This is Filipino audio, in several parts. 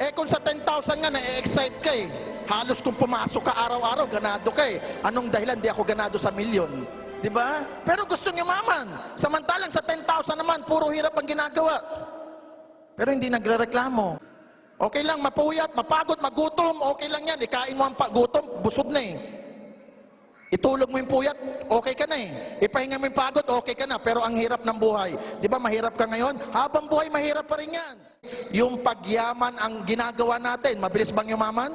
Eh kung sa 10,000 nga, na-excite ka eh. Halos kung pumasok ka araw-araw, ganado ka eh. Anong dahilan di ako ganado sa milyon? Di ba? Pero gusto nyo maman. Samantalang sa 10,000 naman, puro hirap ang ginagawa. Pero hindi nagrereklamo. Okay lang, mapuyat, mapagod, magutom, okay lang yan. Ikain mo ang gutom, busog na eh. Itulog mo yung puyat, okay ka na eh. Ipahinga mo yung pagod, okay ka na. Pero ang hirap ng buhay. Di ba mahirap ka ngayon? Habang buhay, mahirap pa rin yan. Yung pagyaman ang ginagawa natin, mabilis bang yumaman?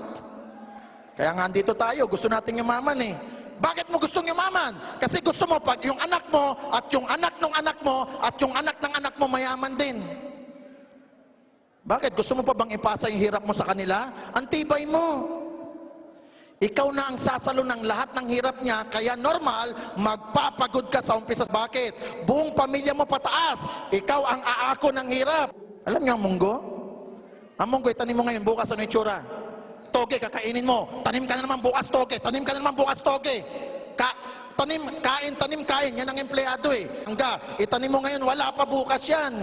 Kaya nga dito tayo, gusto natin yumaman eh. Bakit mo gustong yumaman? Kasi gusto mo pag yung anak mo, at yung anak ng anak mo, at yung anak ng anak mo mayaman din. Bakit? Gusto mo pa bang ipasa yung hirap mo sa kanila? Ang tibay mo. Ikaw na ang sasalo ng lahat ng hirap niya, kaya normal, magpapagod ka sa umpisa. Bakit? Buong pamilya mo pataas, ikaw ang aako ng hirap. Alam niyo ang munggo? Ang munggo, itanim mo ngayon, bukas ano itsura? Toge, kakainin mo. Tanim ka na naman bukas, toge. Tanim ka na naman bukas, toge. Tanim, kain. Yan ang empleyado eh. Hangga, itanim mo ngayon, wala pa bukas yan.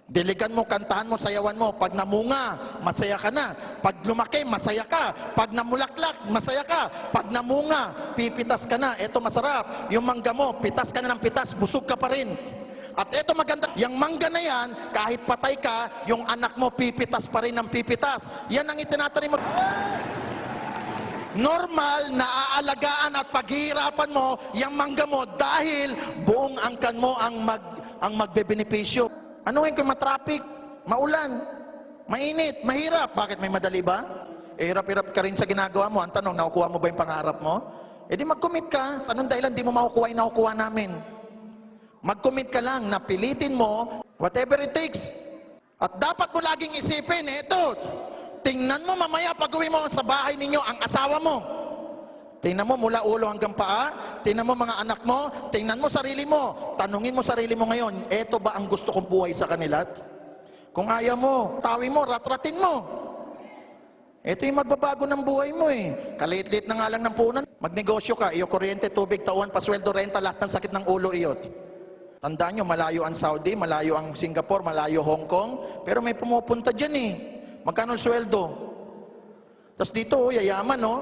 Diligan mo, kantahan mo, sayawan mo. Pag namunga, masaya ka na. Pag lumaki, masaya ka. Pag namulaklak, masaya ka. Pag namunga, pipitas ka na. Ito masarap. Yung mangga mo, pitas ka na ng pitas, busog ka pa rin. At ito maganda, yung mangga na yan, kahit patay ka, yung anak mo, pipitas pa rin ng pipitas. Yan ang itinatanim mo. Normal na aalagaan at paghihirapan mo yung mangga mo dahil buong angkan mo ang magbebenepisyo. Ano ngayon kung matraffic, maulan, mainit, mahirap? Bakit may madali ba? Eh, hirap-hirap ka rin sa ginagawa mo. Ang tanong, nakukuha mo ba yung pangarap mo? Eh di mag-commit ka. Anong dahilan di mo makukuha yung nakukuha namin? Mag-commit ka lang na pilitin mo whatever it takes. At dapat mo laging isipin, ito, tingnan mo mamaya pag-uwi mo sa bahay ninyo ang asawa mo. Tingnan mo mula ulo hanggang paa, tingnan mo mga anak mo, tingnan mo sarili mo, tanungin mo sarili mo ngayon, eto ba ang gusto kong buhay sa kanila? Kung ayaw mo, tawi mo, ratratin mo. Ito yung magbabago ng buhay mo eh. Kaliit-liit na nga lang ng punan. Magnegosyo ka, iyo kuryente, tubig, tauhan, pasweldo, renta, lahat ng sakit ng ulo iyot. Tandaan nyo, malayo ang Saudi, malayo ang Singapore, malayo Hong Kong, pero may pumupunta dyan eh. Magkano sweldo? Tapos dito, yayaman no?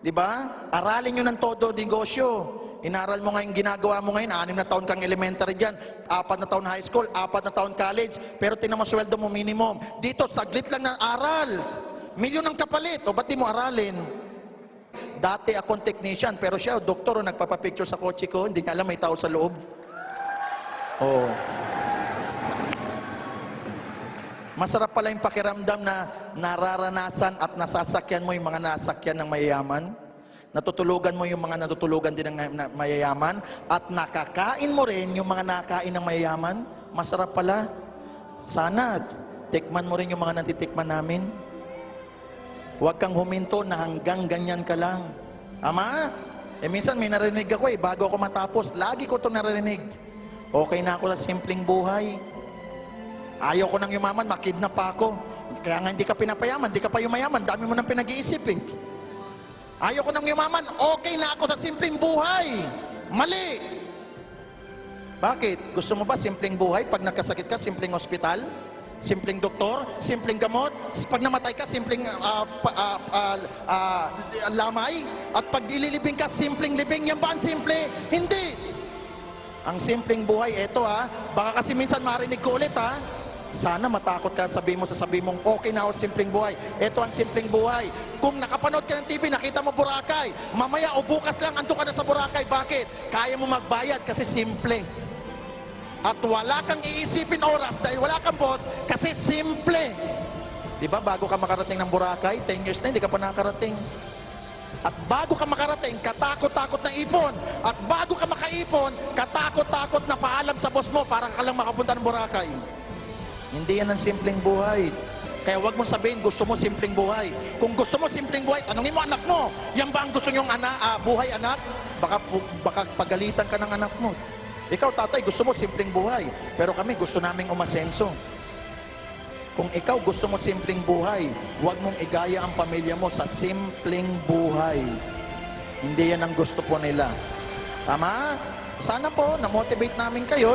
Diba? Aralin nyo ng todo negosyo. Inaral mo ngayon, ginagawa mo ngayon, 6 na taon kang elementary dyan, 4 na taon high school, 4 na taon college, pero tingnan mo sweldo mo minimum. Dito, saglit lang ng aral. Milyon ang kapalit. O ba't di mo aralin? Dati akong technician, pero siya, doktor, nagpapapicture sa kotse ko, hindi niya alam may tao sa loob. Oh. Masarap pala yung pakiramdam na nararanasan at nasasakyan mo yung mga nasakyan ng mayayaman. Natutulugan mo yung mga natutulugan din ng mayayaman. At nakakain mo rin yung mga nakain ng mayayaman. Masarap pala. Sana, tikman mo rin yung mga natitikman namin. Huwag kang huminto na hanggang ganyan ka lang. Ama, minsan may narinig ako bago ako matapos. Lagi ko itong narinig. Okay na ako sa simpleng buhay. Ayaw ko nang yumaman, makidnap pa ako. Kaya nga hindi ka pinapayaman, hindi ka pa yumayaman, dami mo nang pinag-iisip eh. Ayaw ko nang yumaman, okay na ako sa simpleng buhay. Mali! Bakit? Gusto mo ba simpleng buhay? Pag nagkasakit ka, simpleng ospital? Simpleng doktor? Simpleng gamot? Pag namatay ka, simpleng lamay? At pag ililibing ka, simpleng libing? Yan ba ang simple? Hindi! Ang simpleng buhay, eto baka kasi minsan marinig ko ulit sana matakot ka, sabihin mo mong okay na ako simpleng buhay. Ito ang simpleng buhay. Kung nakapanood ka ng TV, nakita mo Boracay, mamaya o bukas lang andun ka na sa Boracay. Bakit? Kaya mo magbayad kasi simple. At wala kang iisipin oras dahil wala kang boss kasi simple. Di ba bago ka makarating ng Boracay, 10 years na hindi ka pa nakarating. At bago ka makarating, katakot-takot na ipon. At bago ka makaipon, katakot-takot na paalam sa boss mo para ka lang makapunta ng Boracay. Hindi yan ang simpleng buhay. Kaya wag mong sabihin, gusto mo simpleng buhay. Kung gusto mo simpleng buhay, tanungin mo anak mo, yan ba ang gusto nyong buhay anak? Baka pagalitan ka ng anak mo. Ikaw tatay, gusto mo simpleng buhay. Pero kami gusto naming umasenso. Kung ikaw gusto mo simpleng buhay, huwag mong igaya ang pamilya mo sa simpleng buhay. Hindi yan ang gusto po nila. Tama? Sana po, na-motivate namin kayo.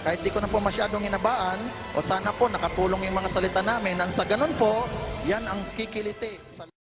kahit di ko na po masyadong inabaan, o sana po nakatulong yung mga salita namin, nang sa ganun po, yan ang kikiliti.